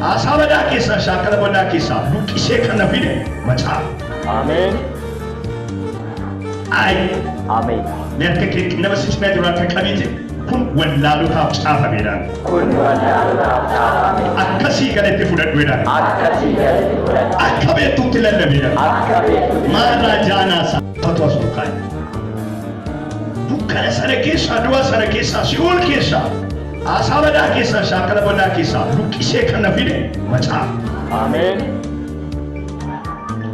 Asabada kisa shakala boda kisa lukise kana fide macha. Amen. Ay. Amen. Net ke nama sisme dura ta kamite kun wallalu ta tsafa beda. Kun wallalu ta tsafa. Akasi gale te fuda dueda. Akasi gale te fuda. Akabe tutilalla beda. Akabe. Mara jana sa fatwa sukai. Bukan sana kisa dua sana kisa siul kisa. Asabada kisa shakala boda kisa lukise kana fide macha. Amen.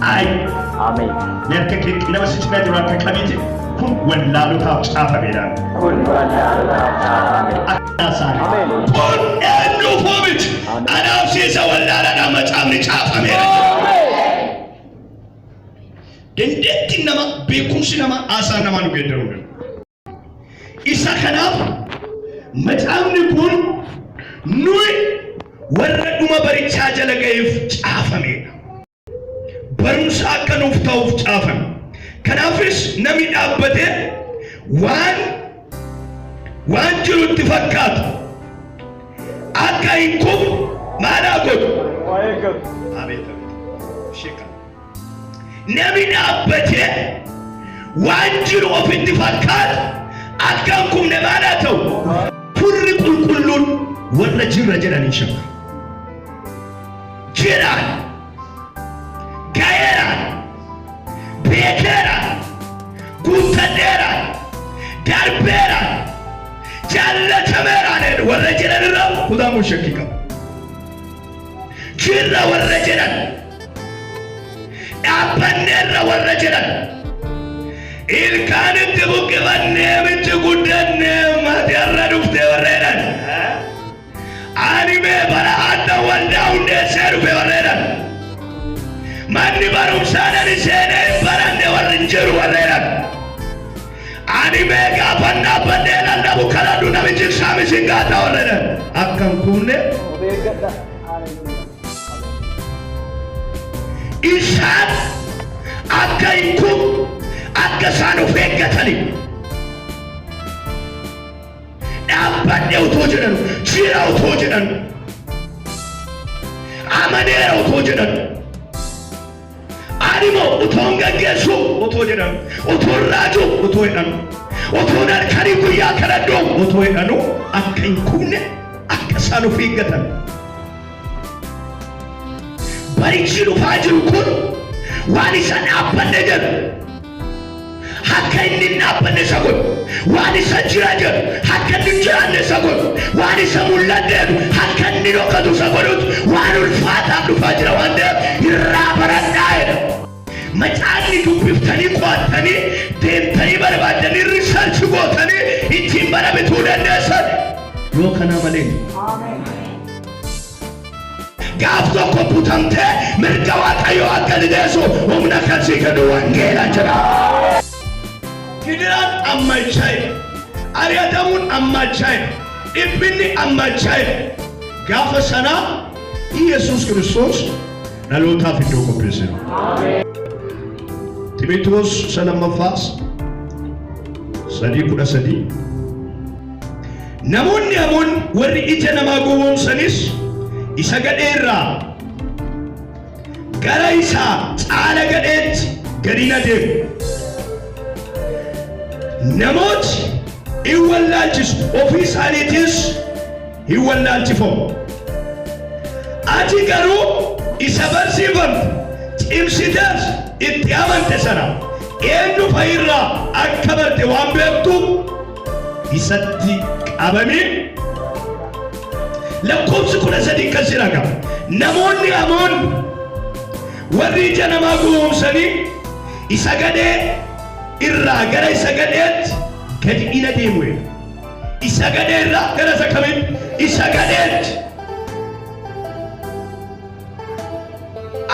Ay. Amen. Net ke nama sisme dura ta kamite kun wallalu ta tsafa beda. Kun wallalu ta tsafa. Amen. Kun endo fomit. Ana sisa wallala na macha ni tsafa beda. Dendetti nama beekumsi nama asa nama nu geddaru. Isa kanaaf macaafni kun nuyi warra dhuma barichaa jala ga'eef caafamedha. Barumsa akka nuuf ta'uuf caafame. Kanaafis namni dhaabbatee waan jirutti fakkaatu akka hin kufne maal godhu? Namni dhaabbatee waan jiru ofitti fakkaatu akka hin kufne maal ta'u? Furri qulqulluun warra jirra jedhanii shakka. Jiraan, gaa'eeraan, beekeeraan, guuttadeeraan, darbeeraan, jaallatameeraan warra jedhan irraa kutaamuu shakkii qaba. Jirra warra jedhan, dhaabbanneerra warra jedhan, ilkaanitti buqqifannee miti guddannee matiirra dhuftee warra jedhan. Ani mee bara adda waldaa hundeessee dhufe warra jedhan. Manni barumsaan ani seenee baranne warri hin jiru warra jedhan. Ani mee gaafan dhaabbannee lallabu kadhadhu namichi saamisi gaata warra jedhan. Akka hin kufne isaan akka hin kufne akka isaan of eeggatanii dhaabbannee utoo jedhan, jira utoo jedhan, amaneera utoo jedhan, animoo utoo hin gaggeessu utoo jedhan, utoo hin raaju utoo jedhan, utoo halkanii guyyaa kadhadhu utoo jedhanu akka hin kufne akka isaan of eeggatan. Barichi dhufaa jiru kun waan isa dhaabbanne jedhu akka inni dhaabbanne isa godhu, waan isa jira jedhu akka inni jiraanne isa godhu, waan isa mul'adde jedhu akka inni dhokatu isa godhutu waan ulfaataaf dhufaa jira waan ta'eef irraa baradhaa jedha. Macaafni dubbiftanii qo'attanii deemtanii barbaaddanii riisarchi gootanii ittiin bara bituu dandeessan yoo kana malee. Gaaf tokko butamtee mirga Waaqayyoo akka lideessu humna akkasii kennu wangeela jedha. Gidiraan ammachaa'e, ari'atamuun ammachaa'e, dhibbinni ammachaa'e. Gaafa sanaa Yesuus Kiristoos dhalootaaf iddoo qopheessina. Timotewoos lammaffaa 3:13. Namoonni hamoon warri ija namaa gowwoomsanis isa gadheerraa gara isaa caala gadheetti gadi na deemu. Namooti hin wallaalchisu, ofii isaaniitis hin wallaalchifamu. Ati garuu isa barsiifamte, cimsitees itti amante sana eenyu fa'irraa akka barte waan beektuuf isatti qabamii lakkoofsi 13 kan si ragaa. Namoonni hamoon warri ija namaa gowwoomsanii isa gadhee irraa gara isa gadheetti gadi ina deemu. Isa gadhee irraa gara isa kamitti? Isa gadheetti.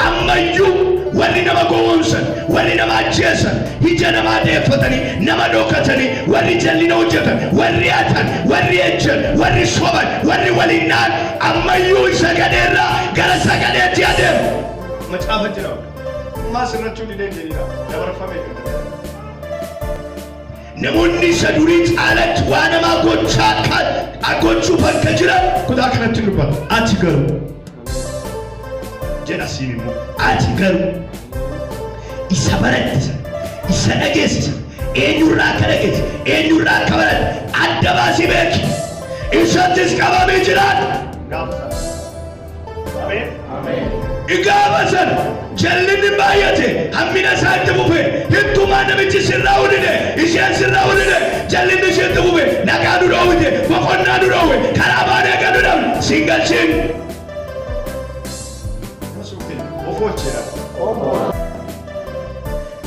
Ammayyuu warri nama gowwoomsan, warri nama ajjeesan, ija namaa deeffatanii, nama dhokatanii, warri jallina hojjetan, warri hatan, warri ejjan, warri soban, warri waliin naan ammayyuu isa gadheerraa gara isa gadheetti adeemu. Macaafa jira. Maasirrachuu didee jedhudha. Dabarfamee jira. Namoonni isa durii caalatti waa namaa gochuu akka jiran kutaa kanatti dubbata. Ati garuu jedha siin immoo ati garuu isa barattisa isa dhageessisa eenyurraa akka dhageesse eenyurraa akka barate adda baasii beeki isattis qabamee jiraata. Igaafa sana jallinni baay'ate hammina isaatti bufe hittumaa namichi sirraa ulide isheen sirraa ulide jallinni isheetti bufe nagaa du dhoowwite boqonnaa du dhoowwe karaa baanee gadu dhabne siin galchiin.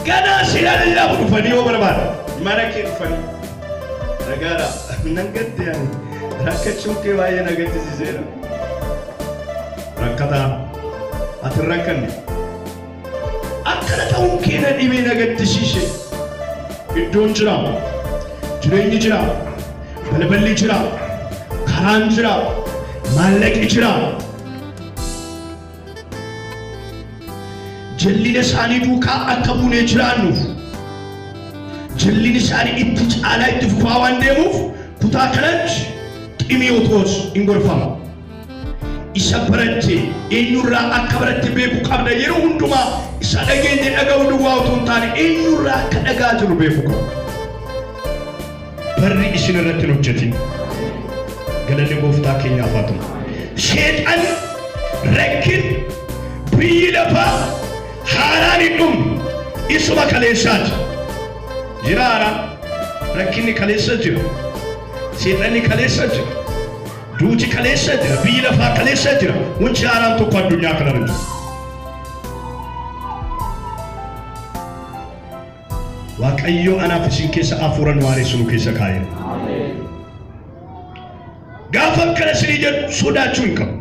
Ganaa siidhaan illaafu dhufanii yoo barbaada mana kee dhufanii nagaadha nan gadde ani rakkachuun kee baay'ee na gaddisiiseera. Rakkataa ati rakkanne akkana ta'uun kee na dhibee na gaddisiise. Iddoon jira, jireenyi jira, balballi jira, karaan jira, maallaqi jira. Jallina isaanii duukaa akka buunee jiraannuuf jallini isaanii itti caalaa itti fufaa waan deemuuf kutaa kanatti ximiyootoos hin gorfama. Isa baratte eenyurraa akka baratte beeku qabda. Yeroo hundumaa isa dhageenye dhaga'uu duwwaa otoo hin taane eenyurraa akka dhagaa jiru beeku qabda. Barri isin irratti hin hojjetin. Galanni gooftaa keenyaaf haa ta'u. Seexan rakkin biyyi lafaa haaraan hin dhumne isuma kaleessaati. Jira haaraan rakkinni kaleessa jira. Seexanni kaleessa jira. Duuti kaleessa jira. Biyyi lafaa kaleessa jira. Wanti haaraan tokko addunyaa kana irra jiru. Waaqayyo anaaf isin keessa hafuura waareessu nu keessa kaa'eera. Gaafa akkana isinii jedhu sodaachuu hin qabu.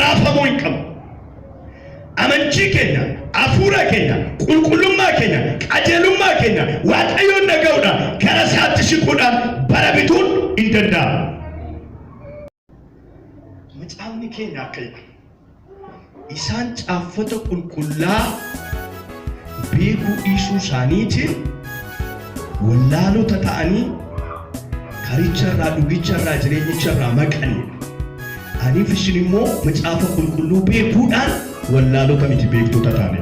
Raafamuu hin qabu. Amantii keenya, hafuura keenya, qulqullummaa keenya, qajeelummaa keenya Waaqayyoon dhaga'uudhaan gara isaatti siquudhaan bara bituun hin danda'amu. Macaafni keenya akka isaan caaffata qulqullaa beekuu dhiisuu isaaniitiin wallaalota ta'anii karicharraa dhugicharraa jireenyicharraa maqanii. Aniif isin immoo macaafa qulqulluu beekuudhaan wallaalota miti beektota taane.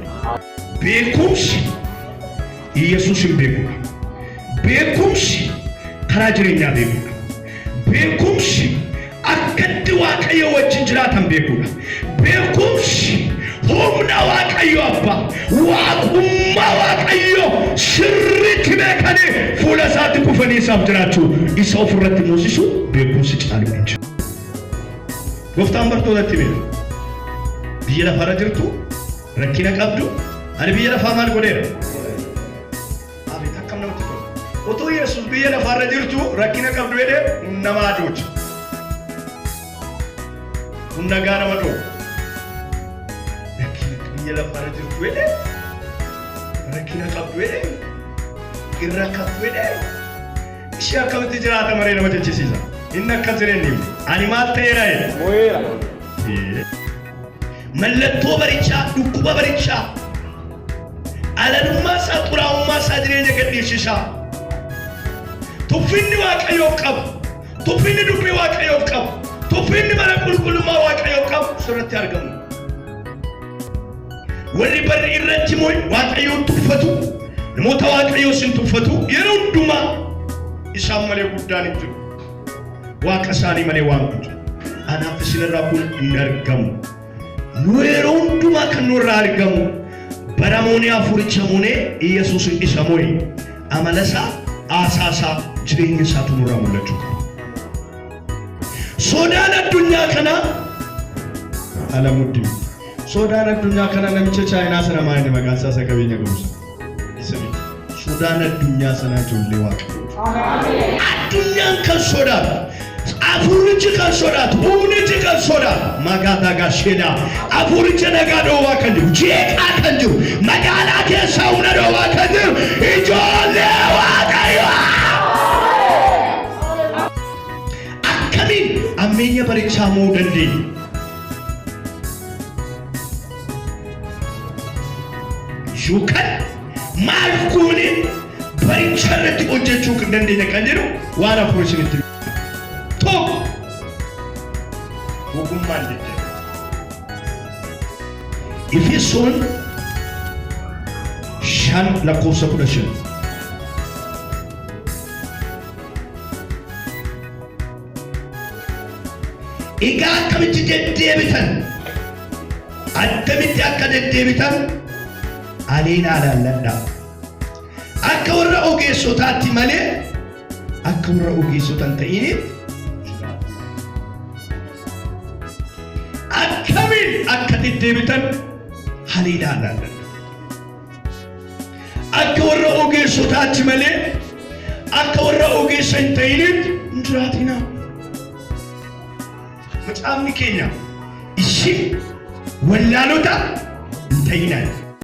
Beekumsi Yesuusin beekuudha. Beekumsi karaa jireenyaa beekuudha. Beekumsi akkatti Waaqayyo wajjin jiraatan beekuudha. Beekumsi humna Waaqayyo Abbaa waaqummaa Waaqayyo sirriitti beekanii fuula isaatti kufanii isaaf jiraachuu isa ofirratti moosisu beekumsi caalu hin jiru. Gooftaan bartootatti beeku. Biyya lafaarra jirtu rakkina qabdu ani biyya lafaa maal godheera? Abeet akkam namatti tola. Otoo Yesuus biyya lafaarra jirtu rakkina qabdu jedhee nama aduuti. Kun nagaa nama dhoo. Rakkina biyya lafaarra jirtu jedhee rakkina qabdu jedhee irra qabdu jedhee ishee akkamitti jiraata maree nama jechisiisa. Inni akka jireenyi ani maal ta'eera jedhe. Mallattoo barichaa dhukkuba barichaa alanummaa isaa xuraa'ummaa isaa jireenya gadhiisisaa. Tuffinni Waaqayyoof qabu, tuffinni dubbii Waaqayyoof qabu, tuffinni mana qulqullummaa Waaqayyoof qabu sirratti argamu. Warri barri irratti mooy Waaqayyoon tuffatu, namoota Waaqayyoo sin tuffatu yeroo hundumaa isaan malee guddaan hin jiru. Waaqa isaanii malee waan guutu. Anaaf isinirraa kun hin argamu. Nu yeroo hundumaa kan nurraa argamu baramoonii afuricha muunee Yesuusin isa mooyi amala isaa aasaa isaa jireenya isaatu nurraa mul'achuu qaba. Sodaan addunyaa kanaa alamuddin. Sodaan addunyaa kanaa namicha chaayinaa sana maali maqaan isaa isa qabeenya qabusa. Isa miti. Sodaan addunyaa sanaa ijoollee Waaqayyooti. Addunyaan kan sodaatu. Afurichi kan sodaatu, humnichi kan sodaatu. Magaalaa gaasheedhaa. Afuricha nagaa dhoowwaa kan jiru, jeeqaa kan jiru, magaalaa keessa humna dhoowwaa kan jiru ijoollee Waaqayyoo. Akkamiin ammeenya barichaa mo'uu dandeenya? Yookaan maal goone baricha irratti hojjechuu kan dandeenya kan jedhu waan afurichi itti ogummaan deddeebi'a. Efesoon 5:15. Egaa akkamitti deddeebitan? Attamitti akka deddeebitan aliinaa laalladhaa. Akka warra ogeessotaatti malee akka warra ogeessotan ta'initti akkamiin akka deddeebitan aliinaa laalladhaa. Akka warra ogeessotaatti malee akka warra ogeessa hin ta'initti hin jiraatinaa. Macaafni keenya isin wallaalota hin ta'inaa.